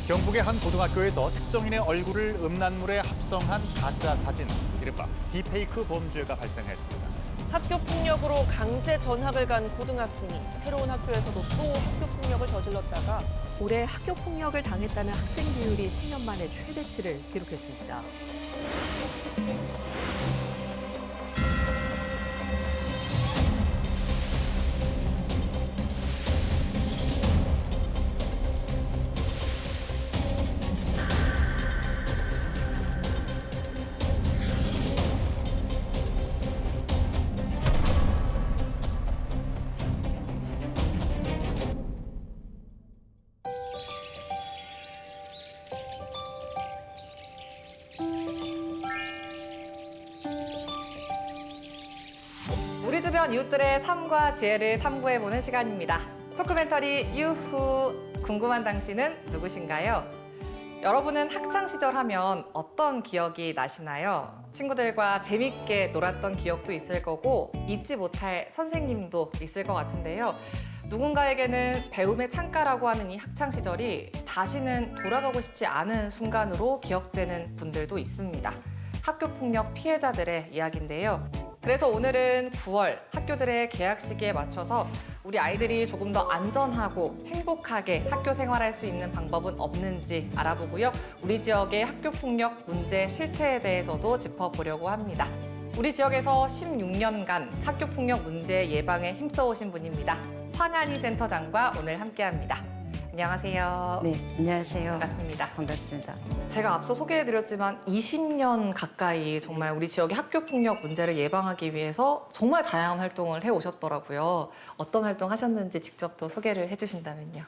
경북의 한 고등학교에서 특정인의 얼굴을 음란물에 합성한 가짜 사진, 이른바 딥페이크 범죄가 발생했습니다. 학교 폭력으로 강제 전학을 간 고등학생이 새로운 학교에서도 또 학교 폭력을 저질렀다가 올해 학교 폭력을 당했다는 학생 비율이 10년 만에 최대치를 기록했습니다. 우리 주변 이웃들의 삶과 지혜를 탐구해보는 시간입니다. 토크멘터리 유후, 궁금한 당신은 누구신가요? 여러분은 학창시절 하면 어떤 기억이 나시나요? 친구들과 재밌게 놀았던 기억도 있을 거고 잊지 못할 선생님도 있을 것 같은데요. 누군가에게는 배움의 창가라고 하는 이 학창시절이 다시는 돌아가고 싶지 않은 순간으로 기억되는 분들도 있습니다. 학교폭력 피해자들의 이야기인데요. 그래서 오늘은 9월 학교들의 개학 시기에 맞춰서 우리 아이들이 조금 더 안전하고 행복하게 학교 생활할 수 있는 방법은 없는지 알아보고요. 우리 지역의 학교폭력 문제 실태에 대해서도 짚어보려고 합니다. 우리 지역에서 16년간 학교폭력 문제 예방에 힘써오신 분입니다. 황한희 센터장과 오늘 함께합니다. 안녕하세요. 네, 안녕하세요. 반갑습니다. 반갑습니다. 제가 앞서 소개해드렸지만 20년 가까이 정말 우리 지역의 학교폭력 문제를 예방하기 위해서 정말 다양한 활동을 해오셨더라고요. 어떤 활동 하셨는지 직접 또 소개를 해주신다면요.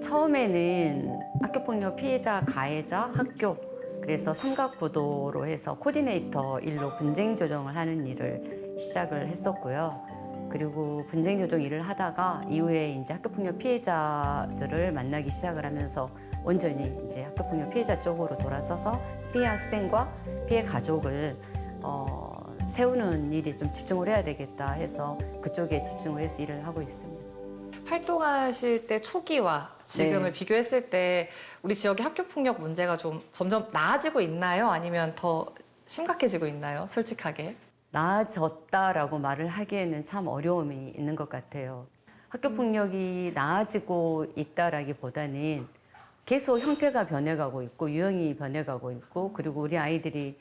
처음에는 학교폭력 피해자, 가해자, 학교 그래서 삼각구도로 해서 코디네이터 일로 분쟁 조정을 하는 일을 시작을 했었고요. 그리고 분쟁 조정 일을 하다가 이후에 이제 학교폭력 피해자들을 만나기 시작을 하면서 온전히 이제 학교폭력 피해자 쪽으로 돌아서서 피해 학생과 피해 가족을 세우는 일이 좀 집중을 해야 되겠다 해서 그쪽에 집중을 해서 일을 하고 있습니다. 활동하실 때 초기와 지금을 네. 비교했을 때 우리 지역의 학교폭력 문제가 좀 점점 나아지고 있나요? 아니면 더 심각해지고 있나요? 솔직하게. 나아졌다라고 말을 하기에는 참 어려움이 있는 것 같아요. 학교폭력이 나아지고 있다라기보다는 계속 형태가 변해가고 있고 유형이 변해가고 있고 그리고 우리 아이들이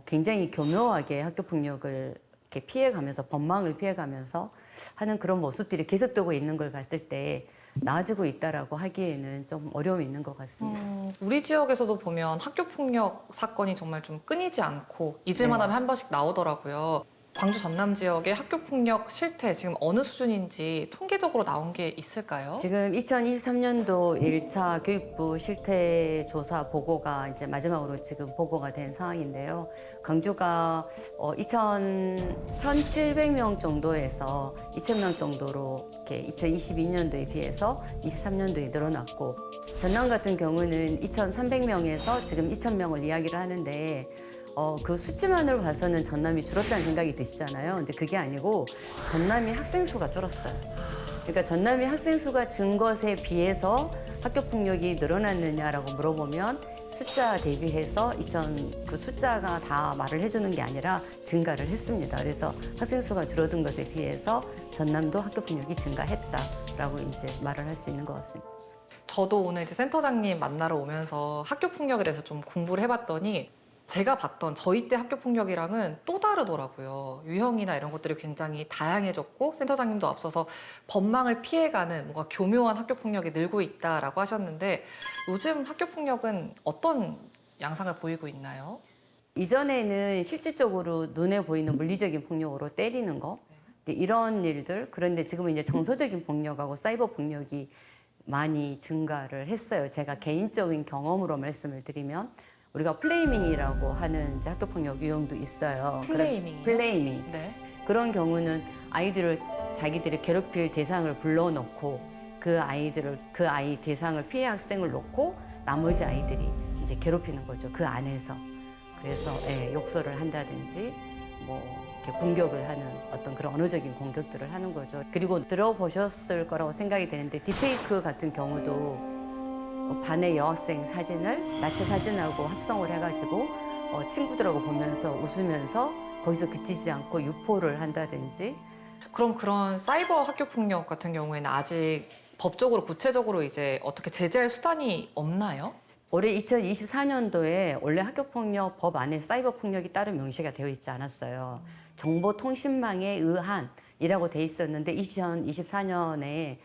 굉장히 교묘하게 학교폭력을 이렇게 피해가면서 법망을 피해가면서 하는 그런 모습들이 계속되고 있는 걸 봤을 때 나아지고 있다라고 하기에는 좀 어려움이 있는 것 같습니다. 우리 지역에서도 보면 학교폭력 사건이 정말 좀 끊이지 않고 잊을만 네. 하면 한 번씩 나오더라고요. 광주 전남 지역의 학교폭력 실태 지금 어느 수준인지 통계적으로 나온 게 있을까요? 지금 2023년도 1차 교육부 실태 조사 보고가 이제 마지막으로 지금 보고가 된 상황인데요. 광주가 1,700명 정도에서 2,000명 정도로 이렇게 2022년도에 비해서 23년도에 늘어났고 전남 같은 경우는 2,300명에서 지금 2,000명을 이야기를 하는데 그 수치만으로 봐서는 전남이 줄었다는 생각이 드시잖아요. 근데 그게 아니고 전남이 학생 수가 줄었어요. 그러니까 전남이 학생 수가 준 것에 비해서 학교 폭력이 늘어났느냐라고 물어보면 숫자 대비해서 그 숫자가 다 말을 해주는 게 아니라 증가를 했습니다. 그래서 학생 수가 줄어든 것에 비해서 전남도 학교 폭력이 증가했다라고 이제 말을 할 수 있는 것 같습니다. 저도 오늘 이제 센터장님 만나러 오면서 학교폭력에 대해서 좀 공부를 해봤더니 제가 봤던 저희 때 학교폭력이랑은 또 다르더라고요. 유형이나 이런 것들이 굉장히 다양해졌고 센터장님도 앞서서 법망을 피해가는 뭔가 교묘한 학교폭력이 늘고 있다라고 하셨는데 요즘 학교폭력은 어떤 양상을 보이고 있나요? 이전에는 실질적으로 눈에 보이는 물리적인 폭력으로 때리는 거 이런 일들 그런데 지금은 이제 정서적인 폭력하고 사이버 폭력이 많이 증가를 했어요. 제가 개인적인 경험으로 말씀을 드리면 우리가 플레이밍이라고 하는 이제 학교폭력 유형도 있어요. 플레이밍이요? 플레이밍. 네. 그런 경우는 아이들을 자기들이 괴롭힐 대상을 불러놓고 그 아이 대상을 피해 학생을 놓고 나머지 아이들이 이제 괴롭히는 거죠. 그 안에서. 그래서 욕설을 한다든지 뭐 이렇게 공격을 하는 어떤 그런 언어적인 공격들을 하는 거죠. 그리고 들어보셨을 거라고 생각이 되는데 딥페이크 같은 경우도 반의 여학생 사진을 나체 사진하고 합성을 해가지고 친구들하고 보면서 웃으면서 거기서 그치지 않고 유포를 한다든지. 그럼 그런 사이버 학교 폭력 같은 경우에는 아직 법적으로 구체적으로 이제 어떻게 제재할 수단이 없나요? 올해 2024년도에 원래 학교폭력법 안에 사이버 폭력이 따로 명시가 되어 있지 않았어요. 정보통신망에 의한이라고 돼 있었는데 2024년에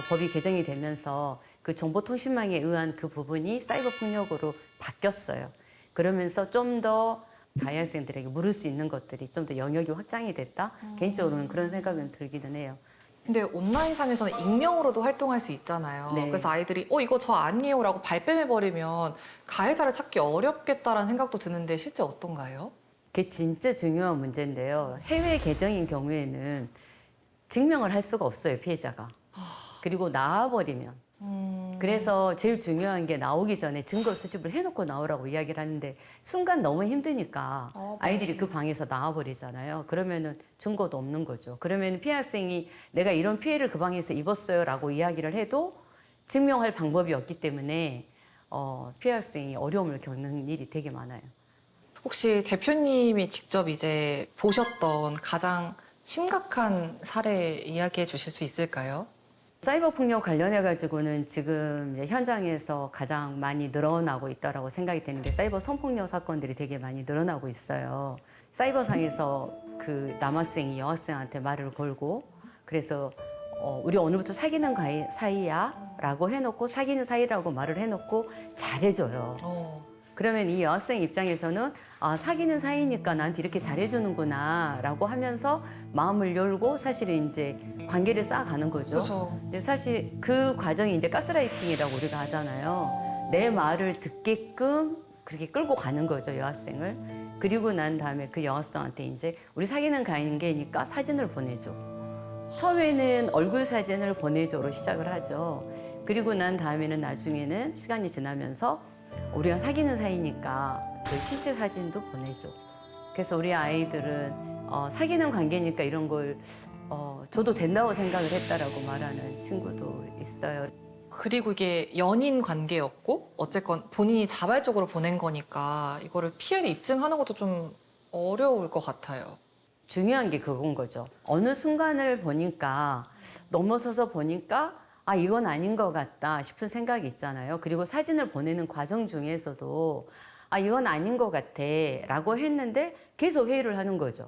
법이 개정이 되면서 그 정보통신망에 의한 그 부분이 사이버 폭력으로 바뀌었어요. 그러면서 좀 더 가해 학생들에게 물을 수 있는 것들이 좀 더 영역이 확장이 됐다. 개인적으로는 그런 생각은 들기는 해요. 근데 온라인상에서는 익명으로도 활동할 수 있잖아요. 네. 그래서 아이들이 이거 저 아니에요라고 발뺌해버리면 가해자를 찾기 어렵겠다라는 생각도 드는데 실제 어떤가요? 그게 진짜 중요한 문제인데요. 해외 계정인 경우에는 증명을 할 수가 없어요, 피해자가. 그리고 나와버리면. 그래서 제일 중요한 게 나오기 전에 증거 수집을 해놓고 나오라고 이야기를 하는데 순간 너무 힘드니까 아이들이 그 방에서 나와버리잖아요. 그러면은 증거도 없는 거죠. 그러면 피해 학생이 내가 이런 피해를 그 방에서 입었어요라고 이야기를 해도 증명할 방법이 없기 때문에 피해 학생이 어려움을 겪는 일이 되게 많아요. 혹시 대표님이 직접 이제 보셨던 가장 심각한 사례 이야기해 주실 수 있을까요? 사이버 폭력 관련해 가지고는 지금 현장에서 가장 많이 늘어나고 있다라고 생각이 되는 게 사이버 성폭력 사건들이 되게 많이 늘어나고 있어요. 사이버상에서 그 남학생이 여학생한테 말을 걸고 그래서 우리 오늘부터 사귀는 사이야라고 해놓고 사귀는 사이라고 말을 해놓고 잘해줘요. 그러면 이 여학생 입장에서는 사귀는 사이니까 나한테 이렇게 잘해주는구나 라고 하면서 마음을 열고 사실은 이제 관계를 쌓아가는 거죠. 그렇죠. 근데 사실 그 과정이 이제 가스라이팅이라고 우리가 하잖아요. 내 말을 듣게끔 그렇게 끌고 가는 거죠, 여학생을. 그리고 난 다음에 그 여학생한테 이제 우리 사귀는 관계니까 사진을 보내줘. 처음에는 얼굴 사진을 보내줘로 시작을 하죠. 그리고 난 다음에는 나중에는 시간이 지나면서 우리가 사귀는 사이니까 그 신체 사진도 보내줘. 그래서 우리 아이들은 사귀는 관계니까 이런 걸 줘도 된다고 생각을 했다라고 말하는 친구도 있어요. 그리고 이게 연인 관계였고 어쨌건 본인이 자발적으로 보낸 거니까 이거를 피해를 입증하는 것도 좀 어려울 것 같아요. 중요한 게 그건 거죠. 어느 순간을 보니까 넘어서서 보니까 이건 아닌 것 같다 싶은 생각이 있잖아요. 그리고 사진을 보내는 과정 중에서도 이건 아닌 것 같아 라고 했는데 계속 회의를 하는 거죠.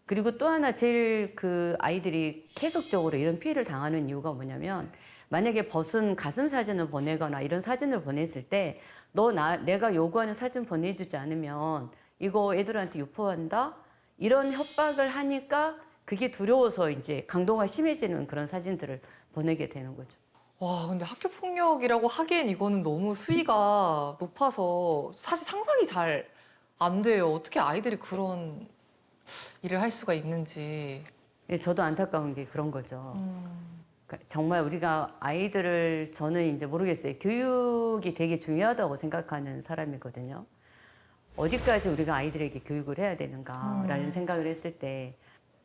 그리고 또 하나 제일 그 아이들이 계속적으로 이런 피해를 당하는 이유가 뭐냐면 만약에 벗은 가슴 사진을 보내거나 이런 사진을 보냈을 때 내가 요구하는 사진 보내주지 않으면 이거 애들한테 유포한다? 이런 협박을 하니까 그게 두려워서 이제 강도가 심해지는 그런 사진들을 보내게 되는 거죠. 와, 근데 학교 폭력이라고 하기엔 이거는 너무 수위가 높아서 사실 상상이 잘 안 돼요. 어떻게 아이들이 그런 일을 할 수가 있는지. 저도 안타까운 게 그런 거죠. 그러니까 정말 우리가 아이들을 저는 이제 모르겠어요. 교육이 되게 중요하다고 생각하는 사람이거든요. 어디까지 우리가 아이들에게 교육을 해야 되는가라는 생각을 했을 때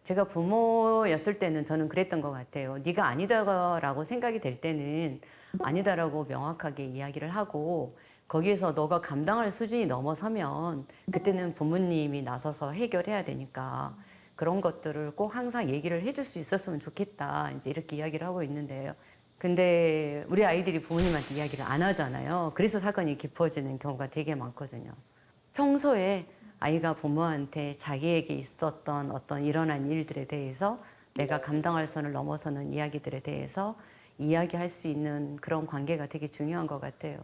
제가 부모였을 때는 저는 그랬던 것 같아요. 네가 아니다라고 생각이 될 때는 아니다라고 명확하게 이야기를 하고 거기에서 너가 감당할 수준이 넘어서면 그때는 부모님이 나서서 해결해야 되니까 그런 것들을 꼭 항상 얘기를 해줄 수 있었으면 좋겠다. 이제 이렇게 이야기를 하고 있는데요. 근데 우리 아이들이 부모님한테 이야기를 안 하잖아요. 그래서 사건이 깊어지는 경우가 되게 많거든요. 평소에 아이가 부모한테 자기에게 있었던 어떤 일어난 일들에 대해서 내가 감당할 선을 넘어서는 이야기들에 대해서 이야기할 수 있는 그런 관계가 되게 중요한 것 같아요.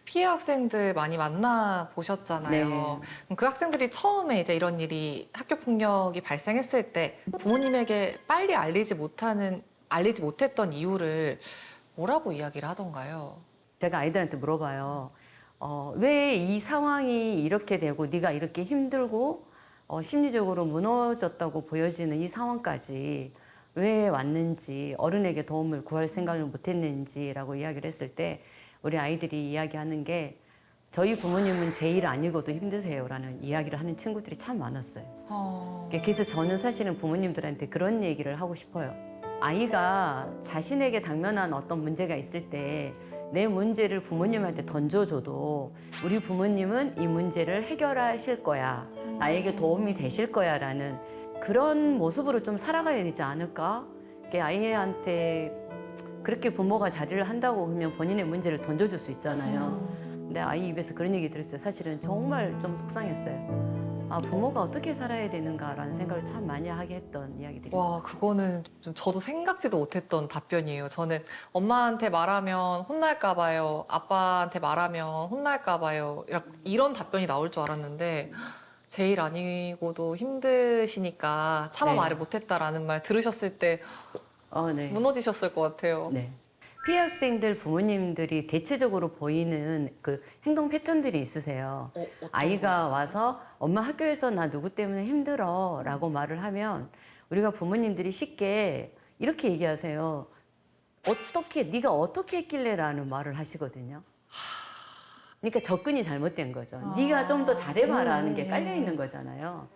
피해 학생들 많이 만나 보셨잖아요. 네. 그럼 그 학생들이 처음에 이제 이런 일이 학교 폭력이 발생했을 때 부모님에게 빨리 알리지 못했던 이유를 뭐라고 이야기를 하던가요? 제가 아이들한테 물어봐요. 왜 이 상황이 이렇게 되고 네가 이렇게 힘들고 심리적으로 무너졌다고 보여지는 이 상황까지 왜 왔는지 어른에게 도움을 구할 생각을 못했는지라고 이야기를 했을 때 우리 아이들이 이야기하는 게 저희 부모님은 제 일 아니고도 힘드세요라는 이야기를 하는 친구들이 참 많았어요. 그래서 저는 사실은 부모님들한테 그런 얘기를 하고 싶어요. 아이가 자신에게 당면한 어떤 문제가 있을 때 내 문제를 부모님한테 던져줘도 우리 부모님은 이 문제를 해결하실 거야. 나에게 도움이 되실 거야. 라는 그런 모습으로 좀 살아가야 되지 않을까? 이게 아이한테 그렇게 부모가 자리를 한다고 하면 본인의 문제를 던져줄 수 있잖아요. 근데 아이 입에서 그런 얘기 들었을 때 사실은 정말 좀 속상했어요. 아, 부모가 어떻게 살아야 되는가라는 생각을 참 많이 하게 했던 이야기들이. 와, 그거는 좀 저도 생각지도 못했던 답변이에요. 저는 엄마한테 말하면 혼날까 봐요. 아빠한테 말하면 혼날까 봐요. 이런 답변이 나올 줄 알았는데 제일 아니고도 힘드시니까 차마 네. 말을 못했다라는 말 들으셨을 때 네. 무너지셨을 것 같아요. 네. 피해 학생들 부모님들이 대체적으로 보이는 그 행동 패턴들이 있으세요. 아이가 와서 엄마 학교에서 나 누구 때문에 힘들어 라고 말을 하면 우리가 부모님들이 쉽게 이렇게 얘기하세요. 네가 어떻게 했길래 라는 말을 하시거든요. 그러니까 접근이 잘못된 거죠. 네가 좀 더 잘해봐라는 게 깔려 있는 거잖아요.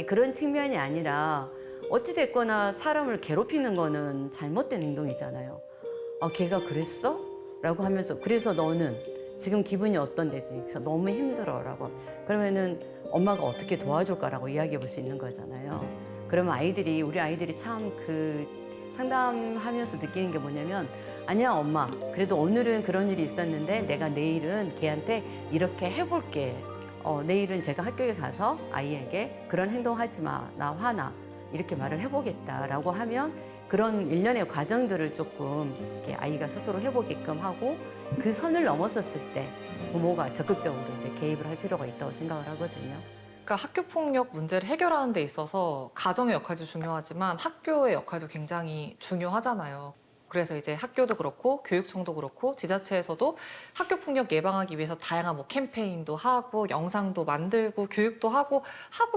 그런 측면이 아니라 어찌됐거나 사람을 괴롭히는 거는 잘못된 행동이잖아요. 걔가 그랬어? 라고 하면서 그래서 너는 지금 기분이 어떤데? 그래서 너무 힘들어 라고 그러면은 엄마가 어떻게 도와줄까라고 이야기해 볼 수 있는 거잖아요. 그러면 우리 아이들이 참 상담하면서 느끼는 게 뭐냐면 아니야 엄마 그래도 오늘은 그런 일이 있었는데 내가 내일은 걔한테 이렇게 해볼게. 내일은 제가 학교에 가서 아이에게 그런 행동하지 마. 나 화나. 이렇게 말을 해보겠다라고 하면 그런 일련의 과정들을 조금 이렇게 아이가 스스로 해보게끔 하고 그 선을 넘었었을 때 부모가 적극적으로 이제 개입을 할 필요가 있다고 생각을 하거든요. 그러니까 학교 폭력 문제를 해결하는 데 있어서 가정의 역할도 중요하지만 학교의 역할도 굉장히 중요하잖아요. 그래서 이제 학교도 그렇고 교육청도 그렇고 지자체에서도 학교 폭력 예방하기 위해서 다양한 뭐 캠페인도 하고 영상도 만들고 교육도 하고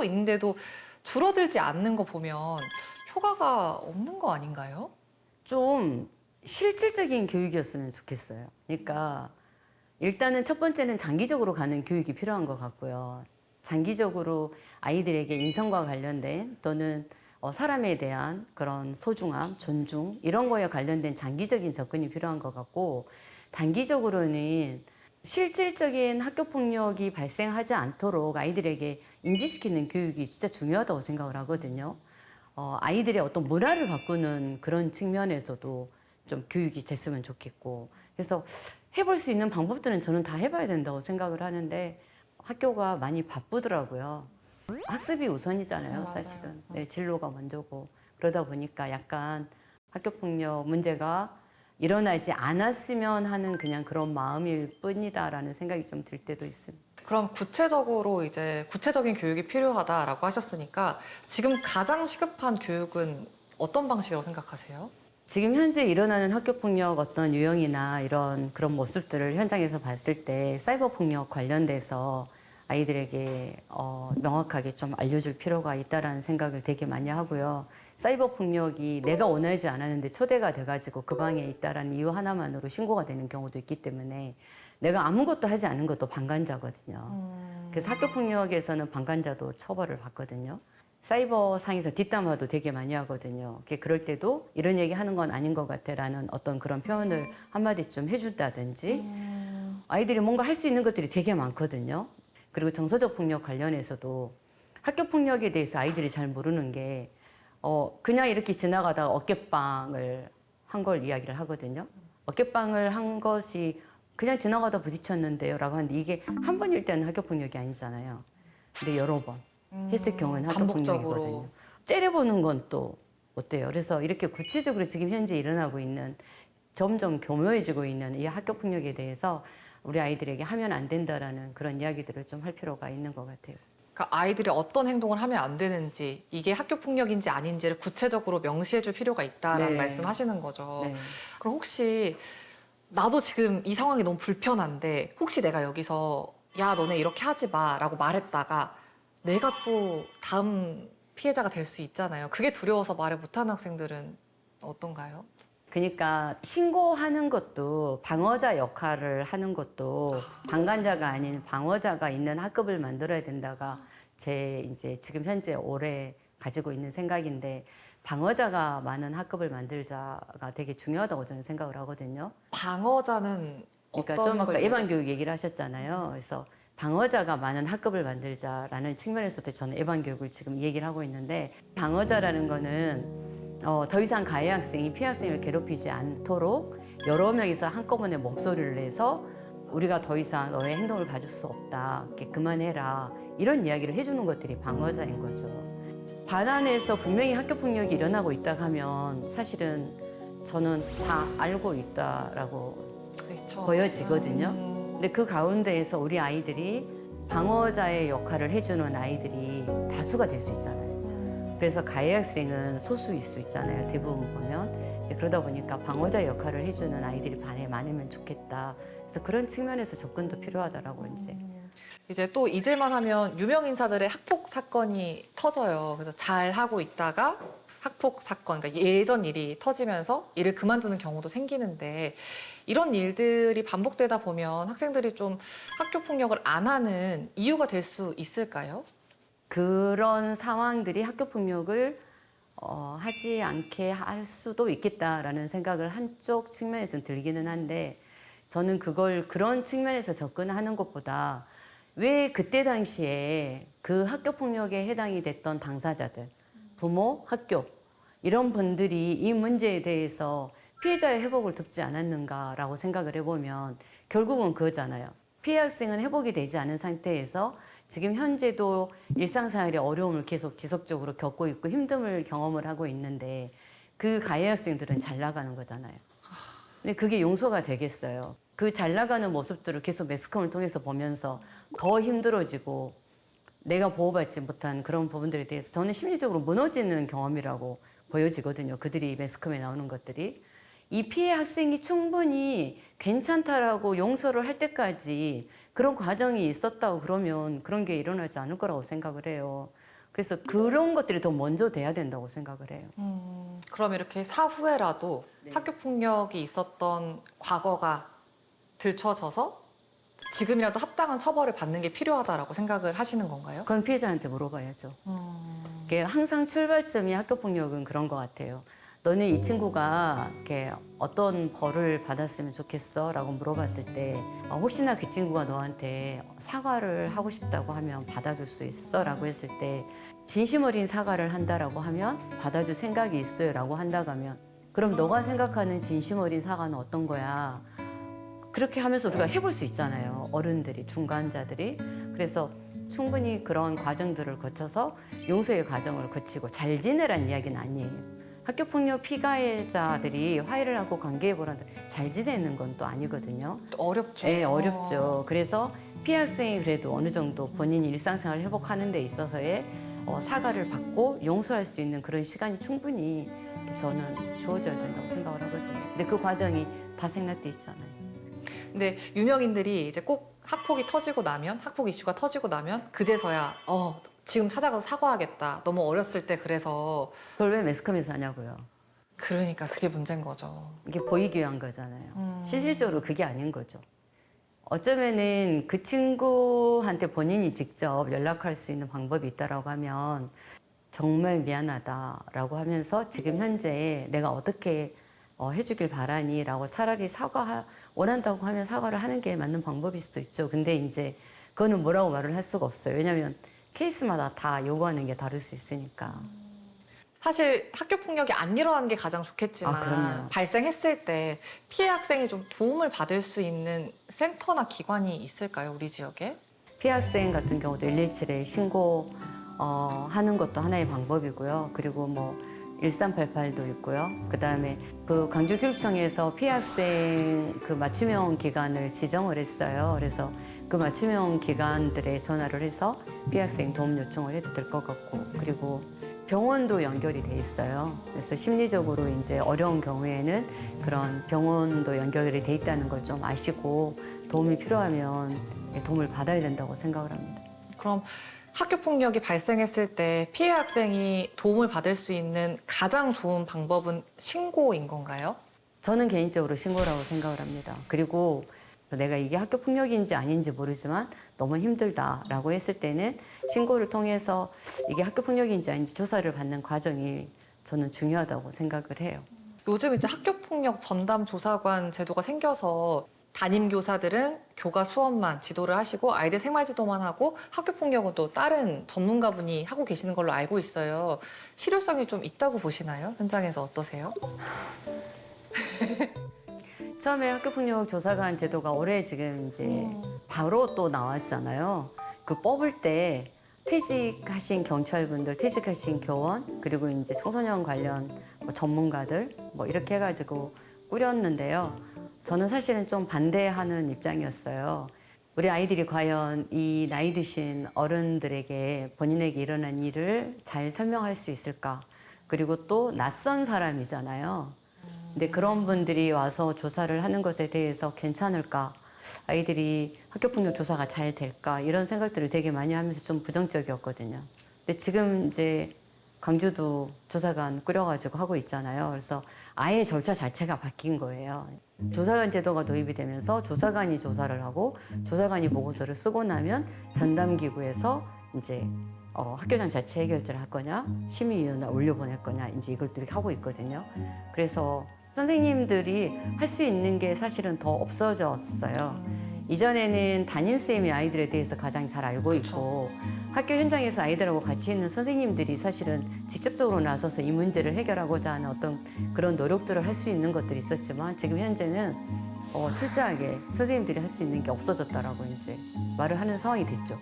있는데도 줄어들지 않는 거 보면 효과가 없는 거 아닌가요? 좀 실질적인 교육이었으면 좋겠어요. 그러니까 일단은 첫 번째는 장기적으로 가는 교육이 필요한 것 같고요. 장기적으로 아이들에게 인성과 관련된 또는 사람에 대한 그런 소중함, 존중 이런 거에 관련된 장기적인 접근이 필요한 것 같고 단기적으로는 실질적인 학교 폭력이 발생하지 않도록 아이들에게 인지시키는 교육이 진짜 중요하다고 생각을 하거든요. 아이들의 어떤 문화를 바꾸는 그런 측면에서도 좀 교육이 됐으면 좋겠고 그래서 해볼 수 있는 방법들은 저는 다 해봐야 된다고 생각을 하는데 학교가 많이 바쁘더라고요. 학습이 우선이잖아요, 사실은. 네, 진로가 먼저고 그러다 보니까 약간 학교 폭력 문제가 일어나지 않았으면 하는 그냥 그런 마음일 뿐이다라는 생각이 좀 들 때도 있습니다. 그럼 구체적으로 이제 구체적인 교육이 필요하다라고 하셨으니까 지금 가장 시급한 교육은 어떤 방식이라고 생각하세요? 지금 현재 일어나는 학교 폭력 어떤 유형이나 그런 모습들을 현장에서 봤을 때 사이버 폭력 관련돼서 아이들에게 명확하게 좀 알려줄 필요가 있다라는 생각을 되게 많이 하고요. 사이버 폭력이 내가 원하지 않았는데 초대가 돼가지고 그 방에 있다라는 이유 하나만으로 신고가 되는 경우도 있기 때문에 내가 아무것도 하지 않은 것도 방관자거든요. 그래서 학교 폭력에서는 방관자도 처벌을 받거든요. 사이버 상에서 뒷담화도 되게 많이 하거든요. 그럴 때도 이런 얘기 하는 건 아닌 것 같아라는 어떤 그런 표현을 한마디쯤 해준다든지 아이들이 뭔가 할 수 있는 것들이 되게 많거든요. 그리고 정서적 폭력 관련해서도 학교 폭력에 대해서 아이들이 잘 모르는 게 그냥 이렇게 지나가다가 어깨빵을 한 걸 이야기를 하거든요. 어깨빵을 한 것이 그냥 지나가다 부딪혔는데요 라고 하는데 이게 한 번일 때는 학교 폭력이 아니잖아요. 근데 여러 번 했을 경우는 학교 폭력이거든요. 째려보는 건 또 어때요? 그래서 이렇게 구체적으로 지금 현재 일어나고 있는 점점 교묘해지고 있는 이 학교 폭력에 대해서 우리 아이들에게 하면 안 된다라는 그런 이야기들을 좀 할 필요가 있는 것 같아요. 그러니까 아이들이 어떤 행동을 하면 안 되는지 이게 학교 폭력인지 아닌지를 구체적으로 명시해 줄 필요가 있다라는 네. 말씀하시는 거죠. 네. 그럼 혹시 나도 지금 이 상황이 너무 불편한데 혹시 내가 여기서 야 너네 이렇게 하지 마라고 말했다가 내가 또 다음 피해자가 될 수 있잖아요. 그게 두려워서 말을 못하는 학생들은 어떤가요? 그러니까 신고하는 것도 방어자 역할을 하는 것도 방관자가 아닌 방어자가 있는 학급을 만들어야 된다가 제 이제 지금 현재 올해 가지고 있는 생각인데 방어자가 많은 학급을 만들자가 되게 중요하다고 저는 생각을 하거든요. 방어자는 그러니까 어떤 좀 아까 걸 예방교육 얘기를 하셨잖아요. 그래서 방어자가 많은 학급을 만들자라는 측면에서도 저는 예방교육을 지금 얘기를 하고 있는데, 방어자라는 거는 더 이상 가해 학생이 피해 학생을 괴롭히지 않도록 여러 명이서 한꺼번에 목소리를 내서 우리가 더 이상 너의 행동을 봐줄 수 없다, 이렇게 그만해라, 이런 이야기를 해주는 것들이 방어자인 거죠. 반환에서 분명히 학교폭력이 일어나고 있다 하면 사실은 저는 다 알고 있다라고 그렇죠. 보여지거든요. 근데 그 가운데에서 우리 아이들이 방어자의 역할을 해주는 아이들이 다수가 될 수 있잖아요. 그래서 가해 학생은 소수일 수 있잖아요. 대부분 보면. 이제 그러다 보니까 방어자 역할을 해주는 아이들이 반에 많으면 좋겠다. 그래서 그런 측면에서 접근도 필요하다라고 이제 또 잊을만 하면 유명 인사들의 학폭 사건이 터져요. 그래서 잘 하고 있다가 학폭 사건, 그러니까 예전 일이 터지면서 일을 그만두는 경우도 생기는데, 이런 일들이 반복되다 보면 학생들이 좀 학교 폭력을 안 하는 이유가 될 수 있을까요? 그런 상황들이 학교 폭력을 하지 않게 할 수도 있겠다라는 생각을 한쪽 측면에서는 들기는 한데, 저는 그걸 그런 측면에서 접근하는 것보다 왜 그때 당시에 그 학교 폭력에 해당이 됐던 당사자들, 부모, 학교 이런 분들이 이 문제에 대해서 피해자의 회복을 돕지 않았는가라고 생각을 해보면 결국은 그거잖아요. 피해 학생은 회복이 되지 않은 상태에서 지금 현재도 일상생활의 어려움을 계속 지속적으로 겪고 있고 힘듦을 경험을 하고 있는데, 그 가해 학생들은 잘 나가는 거잖아요. 근데 그게 용서가 되겠어요. 그 잘 나가는 모습들을 계속 매스컴을 통해서 보면서 더 힘들어지고 내가 보호받지 못한 그런 부분들에 대해서 저는 심리적으로 무너지는 경험이라고 보여지거든요. 그들이 매스컴에 나오는 것들이. 이 피해 학생이 충분히 괜찮다라고 용서를 할 때까지 그런 과정이 있었다고 그러면 그런 게 일어나지 않을 거라고 생각을 해요. 그래서 그런 것들이 더 먼저 돼야 된다고 생각을 해요. 그럼 이렇게 사후에라도 학교 폭력이 있었던 과거가 들춰져서 지금이라도 합당한 처벌을 받는 게 필요하다라고 생각을 하시는 건가요? 그건 피해자한테 물어봐야죠. 이게 항상 출발점이 학교폭력은 그런 것 같아요. 너는 이 친구가 이렇게 어떤 벌을 받았으면 좋겠어? 라고 물어봤을 때 혹시나 그 친구가 너한테 사과를 하고 싶다고 하면 받아줄 수 있어? 라고 했을 때 진심 어린 사과를 한다라고 하면 받아줄 생각이 있어요? 라고 한다고 하면 그럼 너가 생각하는 진심 어린 사과는 어떤 거야? 그렇게 하면서 우리가 해볼 수 있잖아요. 어른들이, 중간자들이. 그래서 충분히 그런 과정들을 거쳐서 용서의 과정을 거치고 잘 지내란 이야기는 아니에요. 학교폭력 피가해자들이 화해를 하고 관계해보라는 잘 지내는 건 또 아니거든요. 어렵죠. 네, 어렵죠. 그래서 피해 학생이 그래도 어느 정도 본인이 일상생활을 회복하는 데 있어서의 사과를 받고 용서할 수 있는 그런 시간이 충분히 저는 주어져야 된다고 생각을 하거든요. 근데 그 과정이 다 생략돼 있잖아요. 근데 유명인들이 이제 꼭 학폭이 터지고 나면, 학폭 이슈가 터지고 나면 그제서야 지금 찾아가서 사과하겠다. 너무 어렸을 때 그래서. 그걸 왜 매스컴에서 하냐고요. 그러니까 그게 문제인 거죠. 이게 보이기 위한 거잖아요. 실질적으로 그게 아닌 거죠. 어쩌면은 그 친구한테 본인이 직접 연락할 수 있는 방법이 있다라고 하면 정말 미안하다라고 하면서 지금 현재 내가 어떻게 해주길 바라니? 라고 차라리 원한다고 하면 사과를 하는 게 맞는 방법일 수도 있죠. 근데 이제 그거는 뭐라고 말을 할 수가 없어요. 왜냐하면 케이스마다 다 요구하는 게 다를 수 있으니까. 사실 학교 폭력이 안 일어나는 게 가장 좋겠지만 그럼요. 발생했을 때 피해 학생이 좀 도움을 받을 수 있는 센터나 기관이 있을까요, 우리 지역에? 피해 학생 같은 경우도 117에 신고하는 것도 하나의 방법이고요. 그리고 뭐 1388도 있고요. 그다음에 그 광주교육청에서 피해 학생 그 맞춤형 기관을 지정을 했어요. 그래서 그 맞춤형 기관들에 전화를 해서 피해 학생 도움 요청을 해도 될 것 같고, 그리고 병원도 연결이 돼 있어요. 그래서 심리적으로 이제 어려운 경우에는 그런 병원도 연결이 돼 있다는 걸 좀 아시고 도움이 필요하면 도움을 받아야 된다고 생각을 합니다. 그럼 학교 폭력이 발생했을 때 피해 학생이 도움을 받을 수 있는 가장 좋은 방법은 신고인 건가요? 저는 개인적으로 신고라고 생각을 합니다. 그리고 내가 이게 학교 폭력인지 아닌지 모르지만 너무 힘들다라고 했을 때는 신고를 통해서 이게 학교 폭력인지 아닌지 조사를 받는 과정이 저는 중요하다고 생각을 해요. 요즘 이제 학교 폭력 전담 조사관 제도가 생겨서 담임 교사들은 교과 수업만 지도를 하시고 아이들 생활 지도만 하고 학교 폭력은 또 다른 전문가분이 하고 계시는 걸로 알고 있어요. 실효성이 좀 있다고 보시나요? 현장에서 어떠세요? 처음에 학교폭력 조사관 제도가 올해 지금 이제 바로 또 나왔잖아요. 그 뽑을 때 퇴직하신 경찰분들, 퇴직하신 교원, 그리고 이제 청소년 관련 뭐 전문가들 뭐 이렇게 해가지고 꾸렸는데요. 저는 사실은 좀 반대하는 입장이었어요. 우리 아이들이 과연 이 나이 드신 어른들에게 본인에게 일어난 일을 잘 설명할 수 있을까? 그리고 또 낯선 사람이잖아요. 근데 그런 분들이 와서 조사를 하는 것에 대해서 괜찮을까? 아이들이 학교폭력 조사가 잘 될까? 이런 생각들을 되게 많이 하면서 좀 부정적이었거든요. 근데 지금 이제 광주도 조사관 꾸려가지고 하고 있잖아요. 그래서 아예 절차 자체가 바뀐 거예요. 조사관 제도가 도입이 되면서 조사관이 조사를 하고 조사관이 보고서를 쓰고 나면 전담기구에서 이제 학교장 자체 해결제를 할 거냐, 심의위원회 올려보낼 거냐, 이제 이걸 또 이렇게 하고 있거든요. 그래서 선생님들이 할 수 있는 게 사실은 더 없어졌어요. 이전에는 담임쌤이 아이들에 대해서 가장 잘 알고 있고 학교 현장에서 아이들하고 같이 있는 선생님들이 사실은 직접적으로 나서서 이 문제를 해결하고자 하는 어떤 그런 노력들을 할 수 있는 것들이 있었지만 지금 현재는 철저하게 선생님들이 할 수 있는 게 없어졌다라고 이제 말을 하는 상황이 됐죠.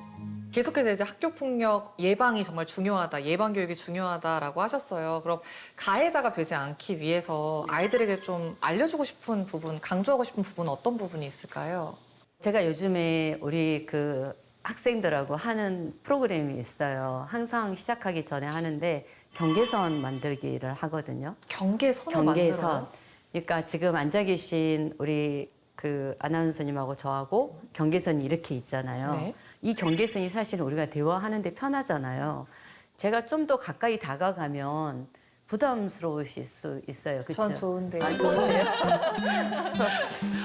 계속해서 이제 학교 폭력 예방이 정말 중요하다, 예방 교육이 중요하다라고 하셨어요. 그럼 가해자가 되지 않기 위해서 아이들에게 좀 알려주고 싶은 부분, 강조하고 싶은 부분 어떤 부분이 있을까요? 제가 요즘에 우리 그 학생들하고 하는 프로그램이 있어요. 항상 시작하기 전에 하는데 경계선 만들기를 하거든요. 경계선을 만들어요? 그러니까 지금 앉아 계신 우리 그 아나운서님하고 저하고 경계선이 이렇게 있잖아요. 네. 이 경계선이 사실은 우리가 대화하는데 편하잖아요. 제가 좀 더 가까이 다가가면 부담스러우실 수 있어요. 그렇죠? 전 좋은데요. 아, 좋으세요?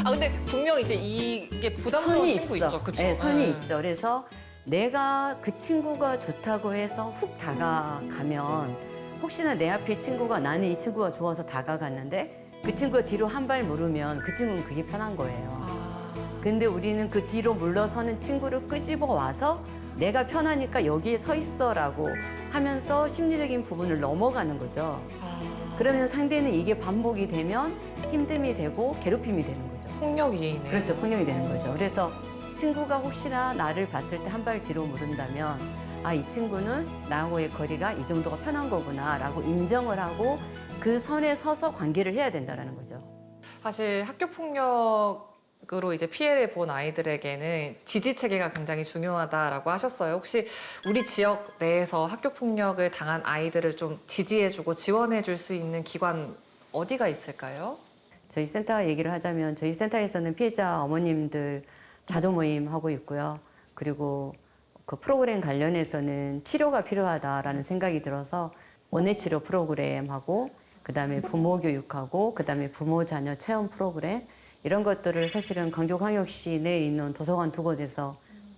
근데 분명 이제 이게 부담스러운 선이 친구 있어. 있죠, 그쵸? 네, 선이 있죠. 그래서 내가 그 친구가 좋다고 해서 훅 다가가면 혹시나 내 앞에 친구가 나는 이 친구가 좋아서 다가갔는데 그 친구가 뒤로 한 발 물으면 그 친구는 그게 편한 거예요. 근데 우리는 그 뒤로 물러서는 친구를 끄집어 와서 내가 편하니까 여기에 서 있어라고 하면서 심리적인 부분을 넘어가는 거죠. 그러면 상대는 이게 반복이 되면 힘듦이 되고 괴롭힘이 되는 거죠. 폭력이네. 그렇죠. 폭력이 되는 거죠. 그래서 친구가 혹시나 나를 봤을 때 한 발 뒤로 무른다면 아, 이 친구는 나하고의 거리가 이 정도가 편한 거구나라고 인정을 하고 그 선에 서서 관계를 해야 된다는 거죠. 사실 학교 폭력으로 이제 피해를 본 아이들에게는 지지 체계가 굉장히 중요하다라고 하셨어요. 혹시 우리 지역 내에서 학교 폭력을 당한 아이들을 좀 지지해주고 지원해줄 수 있는 기관 어디가 있을까요? 저희 센터 얘기를 하자면 저희 센터에서는 피해자 어머님들 자조 모임 하고 있고요. 그리고 그 프로그램 관련해서는 치료가 필요하다라는 생각이 들어서 원예 치료 프로그램하고 그다음에 부모 교육하고 그다음에 부모 자녀 체험 프로그램 이런 것들을 사실은 광주광역시 내에 있는 도서관 두 곳에서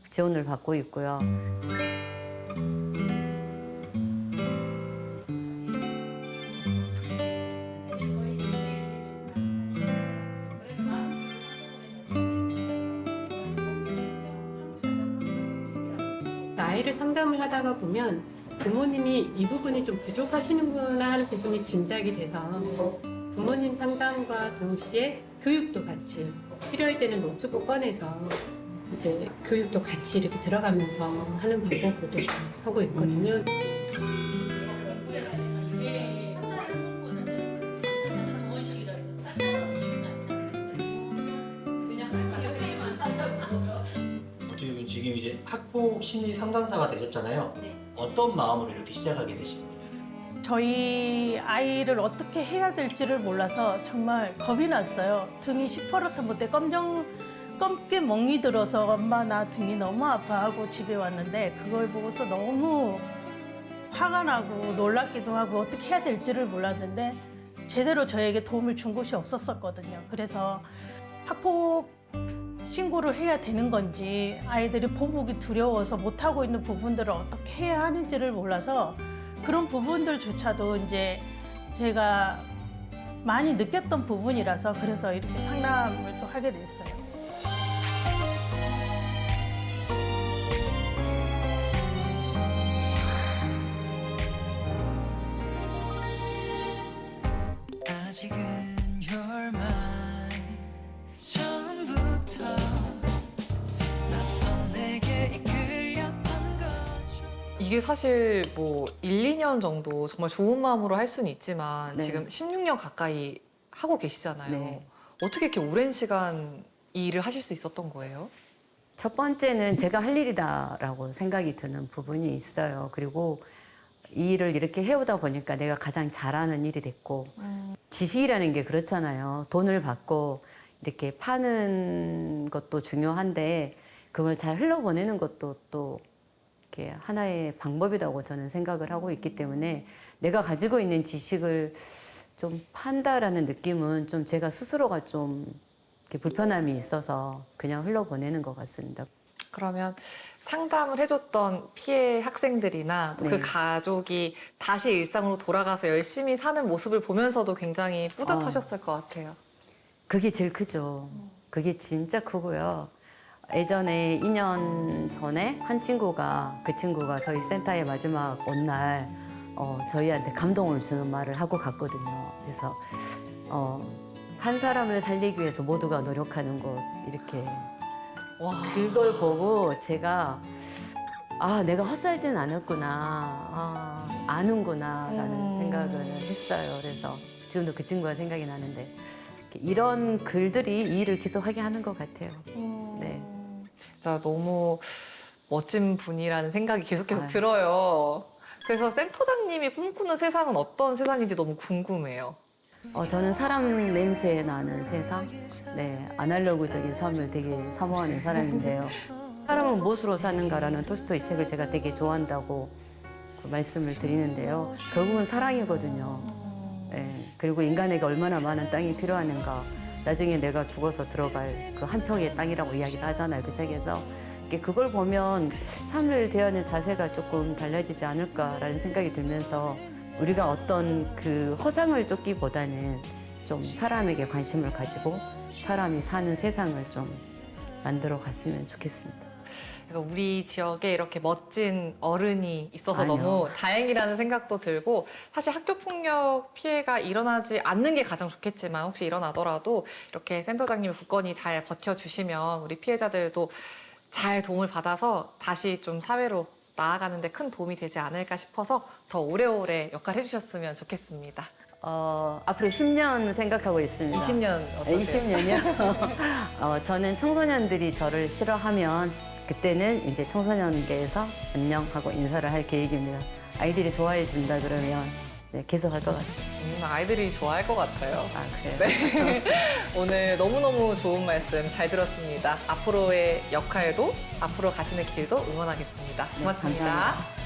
지원을 받고 있고요. 아이를 상담을 하다가 보면 부모님이 이 부분이 좀 부족하시는구나 하는 부분이 짐작이 돼서 부모님 상담과 동시에 교육도 같이 필요할 때는 노트북 꺼내서 이제 교육도 같이 이렇게 들어가면서 하는 방법으로도 좀 하고 있거든요. 지금 이제 학폭 심리 상담사가 되셨잖아요. 어떤 마음으로 이렇게 시작하게 되신 거예요? 저희 아이를 어떻게 해야 될지를 몰라서 정말 겁이 났어요. 등이 시퍼렇던 못해 검게 멍이 들어서 엄마 나 등이 너무 아파하고 집에 왔는데 그걸 보고서 너무 화가 나고 놀랍기도 하고 어떻게 해야 될지를 몰랐는데 제대로 저에게 도움을 준 곳이 없었거든요. 그래서 학폭 신고를 해야 되는 건지 아이들이 보복이 두려워서 못하고 있는 부분들을 어떻게 해야 하는지를 몰라서 그런 부분들조차도 이제 제가 많이 느꼈던 부분이라서 그래서 이렇게 상담을 또 하게 됐어요. 아직은 you're mine 처음부터 낯선 내게 이끌렸던 거죠. 이게 사실 뭐 1, 2년 정도 정말 좋은 마음으로 할 수는 있지만 네. 지금 16년 가까이 하고 계시잖아요. 네. 어떻게 이렇게 오랜 시간 이 일을 하실 수 있었던 거예요? 첫 번째는 제가 할 일이다라고 생각이 드는 부분이 있어요. 그리고 이 일을 이렇게 해오다 보니까 내가 가장 잘하는 일이 됐고 지식이라는 게 그렇잖아요. 돈을 받고 이렇게 파는 것도 중요한데 그걸 잘 흘러보내는 것도 또 이렇게 하나의 방법이라고 저는 생각을 하고 있기 때문에 내가 가지고 있는 지식을 좀 판다라는 느낌은 좀 제가 스스로가 좀 이렇게 불편함이 있어서 그냥 흘러보내는 것 같습니다. 그러면 상담을 해줬던 피해 학생들이나 또 그 네. 가족이 다시 일상으로 돌아가서 열심히 사는 모습을 보면서도 굉장히 뿌듯하셨을 것 같아요. 그게 제일 크죠. 그게 진짜 크고요. 예전에 2년 전에 한 친구가 그 친구가 저희 센터에 마지막 온 날 저희한테 감동을 주는 말을 하고 갔거든요. 그래서 한 사람을 살리기 위해서 모두가 노력하는 것 이렇게 와. 그걸 보고 제가 내가 헛살진 않았구나, 아는구나라는 생각을 했어요. 그래서 지금도 그 친구가 생각이 나는데 이런 글들이 이 일을 계속하게 하는 것 같아요. 네. 진짜 너무 멋진 분이라는 생각이 계속해서 아유. 들어요. 그래서 센터장님이 꿈꾸는 세상은 어떤 세상인지 너무 궁금해요. 저는 사람 냄새 나는 세상, 네, 아날로그적인 삶을 되게 사모하는 사람인데요. 사람은 무엇으로 사는가라는 톨스토이 책을 제가 되게 좋아한다고 말씀을 드리는데요. 결국은 사랑이거든요. 네, 그리고 인간에게 얼마나 많은 땅이 필요하는가. 나중에 내가 죽어서 들어갈 그 한 평의 땅이라고 이야기를 하잖아요. 그 책에서. 그걸 보면 삶을 대하는 자세가 조금 달라지지 않을까라는 생각이 들면서 우리가 어떤 그 허상을 쫓기보다는 좀 사람에게 관심을 가지고 사람이 사는 세상을 좀 만들어 갔으면 좋겠습니다. 그러니까 우리 지역에 이렇게 멋진 어른이 있어서 아니요. 너무 다행이라는 생각도 들고 사실 학교폭력 피해가 일어나지 않는 게 가장 좋겠지만 혹시 일어나더라도 이렇게 센터장님이 굳건히 잘 버텨주시면 우리 피해자들도 잘 도움을 받아서 다시 좀 사회로 나아가는 데 큰 도움이 되지 않을까 싶어서 더 오래오래 역할 해주셨으면 좋겠습니다. 앞으로 10년 생각하고 있습니다. 20년 어떠세요? 20년이요? 저는 청소년들이 저를 싫어하면 그때는 이제 청소년계에서 안녕 하고 인사를 할 계획입니다. 아이들이 좋아해 준다 그러면 네, 계속 할 것 같습니다. 아이들이 좋아할 것 같아요. 그래요? 네. 오늘 너무너무 좋은 말씀 잘 들었습니다. 앞으로의 역할도 앞으로 가시는 길도 응원하겠습니다. 네, 고맙습니다. 감사합니다.